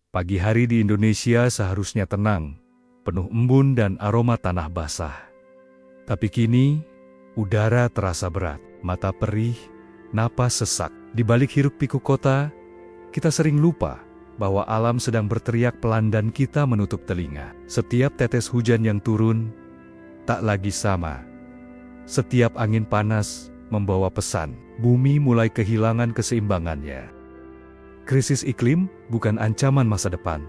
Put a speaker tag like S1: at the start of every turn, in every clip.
S1: Pagi hari di Indonesia seharusnya tenang, penuh embun dan aroma tanah basah. Tapi kini, udara terasa berat, mata perih, napas sesak. Di balik hiruk-pikuk kota, kita sering lupa bahwa alam sedang berteriak pelan dan kita menutup telinga. Setiap tetes hujan yang turun, tak lagi sama. Setiap angin panas membawa pesan, bumi mulai kehilangan keseimbangannya. Krisis iklim bukan ancaman masa depan.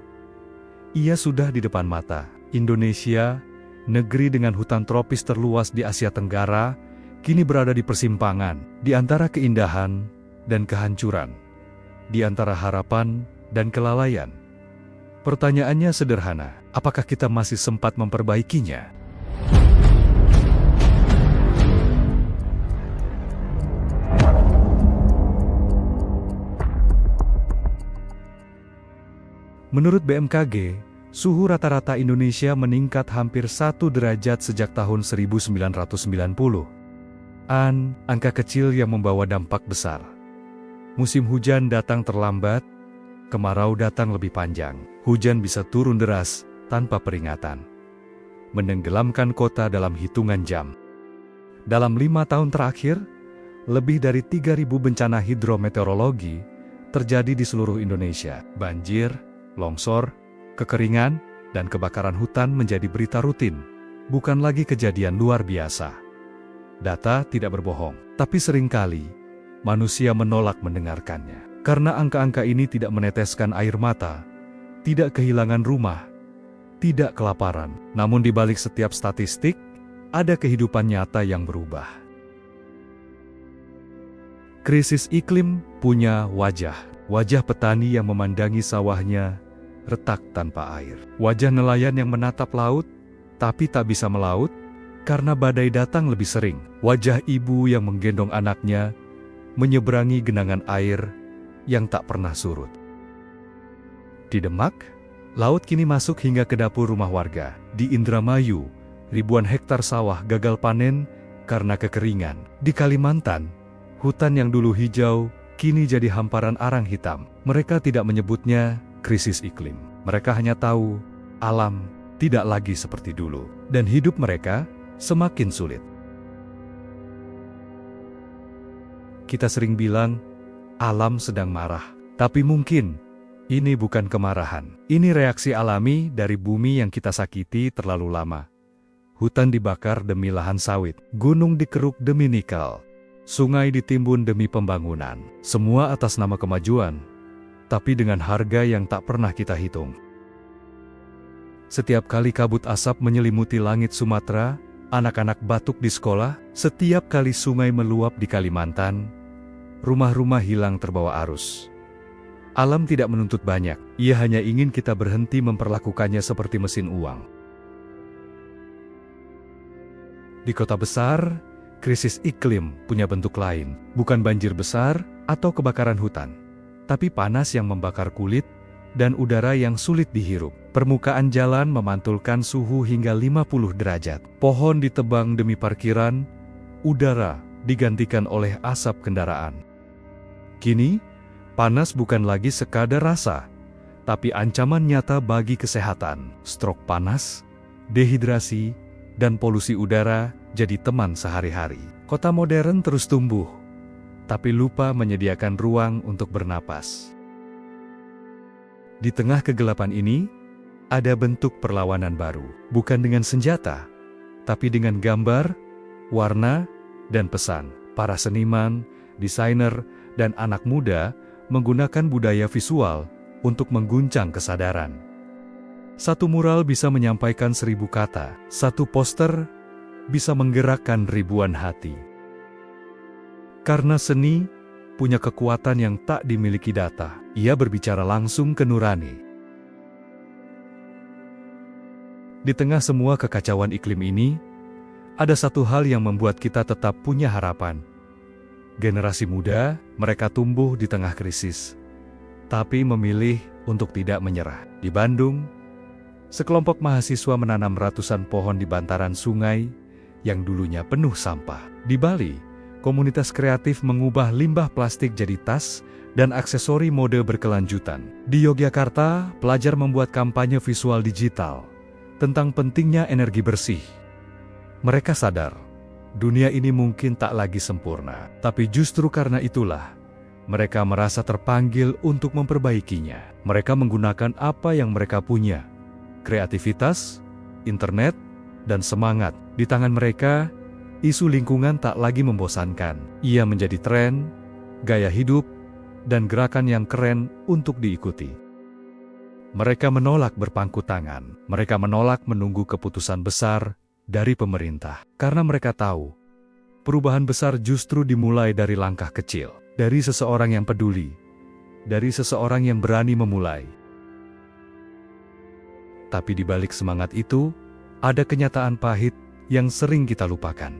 S1: Ia sudah di depan mata. Indonesia, negeri dengan hutan tropis terluas di Asia Tenggara, kini berada di persimpangan, di antara keindahan dan kehancuran, di antara harapan dan kelalaian. Pertanyaannya sederhana, apakah kita masih sempat memperbaikinya? Menurut BMKG, suhu rata-rata Indonesia meningkat hampir 1 derajat sejak tahun 1990. Angka kecil yang membawa dampak besar. Musim hujan datang terlambat, kemarau datang lebih panjang. Hujan bisa turun deras tanpa peringatan, menenggelamkan kota dalam hitungan jam. Dalam 5 tahun terakhir, lebih dari 3.000 bencana hidrometeorologi terjadi di seluruh Indonesia. Banjir, longsor, kekeringan, dan kebakaran hutan menjadi berita rutin, bukan lagi kejadian luar biasa. Data tidak berbohong, tapi seringkali manusia menolak mendengarkannya. Karena angka-angka ini tidak meneteskan air mata, tidak kehilangan rumah, tidak kelaparan. Namun di balik setiap statistik, ada kehidupan nyata yang berubah. Krisis iklim punya wajah petani yang memandangi sawahnya retak tanpa air. Wajah nelayan yang menatap laut, tapi tak bisa melaut, karena badai datang lebih sering. Wajah ibu yang menggendong anaknya, menyeberangi genangan air yang tak pernah surut. Di Demak, laut kini masuk hingga ke dapur rumah warga. Di Indramayu, ribuan hektar sawah gagal panen karena kekeringan. Di Kalimantan, hutan yang dulu hijau, kini jadi hamparan arang hitam. Mereka tidak menyebutnya krisis iklim. Mereka hanya tahu alam tidak lagi seperti dulu, dan hidup mereka semakin sulit. Kita sering bilang alam sedang marah, tapi mungkin ini bukan kemarahan. Ini reaksi alami dari bumi yang kita sakiti terlalu lama. Hutan dibakar demi lahan sawit, gunung dikeruk demi nikel, sungai ditimbun demi pembangunan. Semua atas nama kemajuan, tapi dengan harga yang tak pernah kita hitung. Setiap kali kabut asap menyelimuti langit Sumatera, anak-anak batuk di sekolah, setiap kali sungai meluap di Kalimantan, rumah-rumah hilang terbawa arus. Alam tidak menuntut banyak, ia hanya ingin kita berhenti memperlakukannya seperti mesin uang. Di kota besar, krisis iklim punya bentuk lain, bukan banjir besar atau kebakaran hutan, tapi panas yang membakar kulit dan udara yang sulit dihirup. Permukaan jalan memantulkan suhu hingga 50 derajat. Pohon ditebang demi parkiran, udara digantikan oleh asap kendaraan. Kini, panas bukan lagi sekadar rasa, tapi ancaman nyata bagi kesehatan. Stroke panas, dehidrasi, dan polusi udara jadi teman sehari-hari. Kota modern terus tumbuh, tapi lupa menyediakan ruang untuk bernapas. Di tengah kegelapan ini, ada bentuk perlawanan baru. Bukan dengan senjata, tapi dengan gambar, warna, dan pesan. Para seniman, desainer, dan anak muda menggunakan budaya visual untuk mengguncang kesadaran. Satu mural bisa menyampaikan 1000 kata, satu poster bisa menggerakkan ribuan hati. Karena seni punya kekuatan yang tak dimiliki data. Ia berbicara langsung ke nurani. Di tengah semua kekacauan iklim ini, ada satu hal yang membuat kita tetap punya harapan. Generasi muda, mereka tumbuh di tengah krisis, tapi memilih untuk tidak menyerah. Di Bandung, sekelompok mahasiswa menanam ratusan pohon di bantaran sungai yang dulunya penuh sampah. Di Bali, Komunitas kreatif mengubah limbah plastik jadi tas dan aksesori mode berkelanjutan. Di Yogyakarta, pelajar membuat kampanye visual digital tentang pentingnya energi bersih. Mereka sadar, dunia ini mungkin tak lagi sempurna, tapi justru karena itulah, mereka merasa terpanggil untuk memperbaikinya. Mereka menggunakan apa yang mereka punya, kreativitas, internet, dan semangat. Di tangan mereka, isu lingkungan tak lagi membosankan. Ia menjadi tren, gaya hidup, dan gerakan yang keren untuk diikuti. Mereka menolak berpangku tangan. Mereka menolak menunggu keputusan besar dari pemerintah. Karena mereka tahu, perubahan besar justru dimulai dari langkah kecil. Dari seseorang yang peduli. Dari seseorang yang berani memulai. Tapi di balik semangat itu, ada kenyataan pahit yang sering kita lupakan.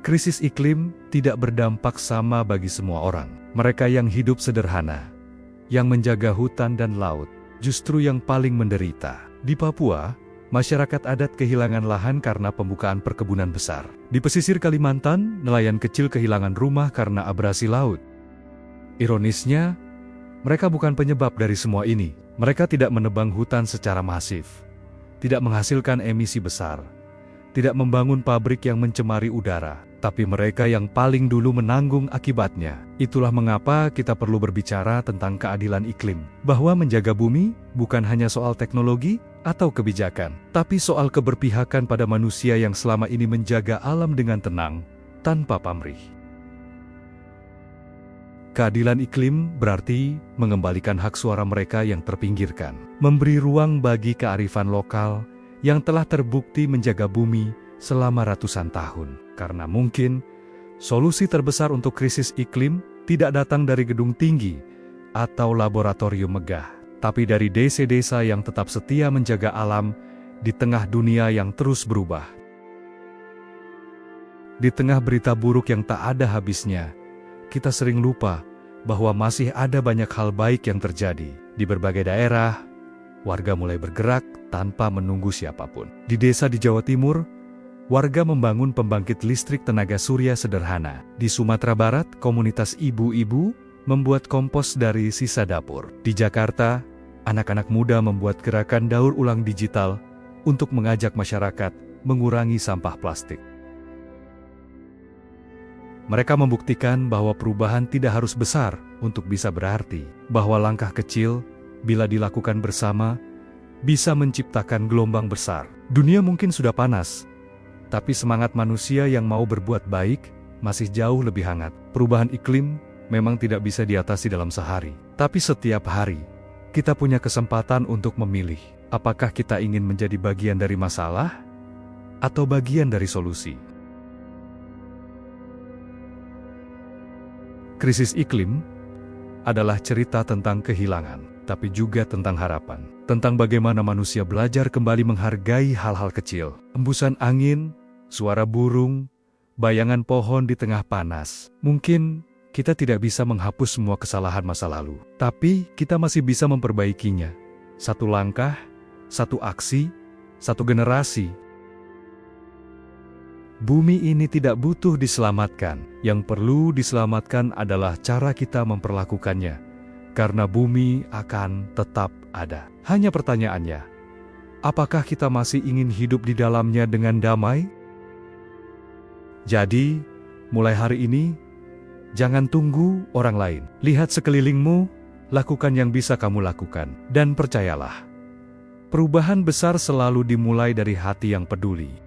S1: Krisis iklim tidak berdampak sama bagi semua orang. Mereka yang hidup sederhana, yang menjaga hutan dan laut, justru yang paling menderita. Di Papua, masyarakat adat kehilangan lahan karena pembukaan perkebunan besar. Di pesisir Kalimantan, nelayan kecil kehilangan rumah karena abrasi laut. Ironisnya, mereka bukan penyebab dari semua ini. Mereka tidak menebang hutan secara masif, tidak menghasilkan emisi besar, tidak membangun pabrik yang mencemari udara, tapi mereka yang paling dulu menanggung akibatnya. Itulah mengapa kita perlu berbicara tentang keadilan iklim, bahwa menjaga bumi bukan hanya soal teknologi atau kebijakan, tapi soal keberpihakan pada manusia yang selama ini menjaga alam dengan tenang, tanpa pamrih. Keadilan iklim berarti mengembalikan hak suara mereka yang terpinggirkan, memberi ruang bagi kearifan lokal yang telah terbukti menjaga bumi selama ratusan tahun. Karena mungkin, solusi terbesar untuk krisis iklim tidak datang dari gedung tinggi atau laboratorium megah, tapi dari desa-desa yang tetap setia menjaga alam di tengah dunia yang terus berubah. Di tengah berita buruk yang tak ada habisnya, kita sering lupa bahwa masih ada banyak hal baik yang terjadi. Di berbagai daerah, warga mulai bergerak tanpa menunggu siapapun. Di desa di Jawa Timur, warga membangun pembangkit listrik tenaga surya sederhana. Di Sumatera Barat, komunitas ibu-ibu membuat kompos dari sisa dapur. Di Jakarta, anak-anak muda membuat gerakan daur ulang digital untuk mengajak masyarakat mengurangi sampah plastik. Mereka membuktikan bahwa perubahan tidak harus besar untuk bisa berarti, bahwa langkah kecil, bila dilakukan bersama, bisa menciptakan gelombang besar. Dunia mungkin sudah panas, tapi semangat manusia yang mau berbuat baik masih jauh lebih hangat. Perubahan iklim memang tidak bisa diatasi dalam sehari, tapi setiap hari kita punya kesempatan untuk memilih apakah kita ingin menjadi bagian dari masalah atau bagian dari solusi. Krisis iklim adalah cerita tentang kehilangan, tapi juga tentang harapan. Tentang bagaimana manusia belajar kembali menghargai hal-hal kecil. Embusan angin, suara burung, bayangan pohon di tengah panas. Mungkin kita tidak bisa menghapus semua kesalahan masa lalu, tapi kita masih bisa memperbaikinya. Satu langkah, satu aksi, satu generasi. Bumi ini tidak butuh diselamatkan. Yang perlu diselamatkan adalah cara kita memperlakukannya. Karena bumi akan tetap ada. Hanya pertanyaannya, apakah kita masih ingin hidup di dalamnya dengan damai? Jadi, mulai hari ini, jangan tunggu orang lain. Lihat sekelilingmu, lakukan yang bisa kamu lakukan. Dan percayalah, perubahan besar selalu dimulai dari hati yang peduli.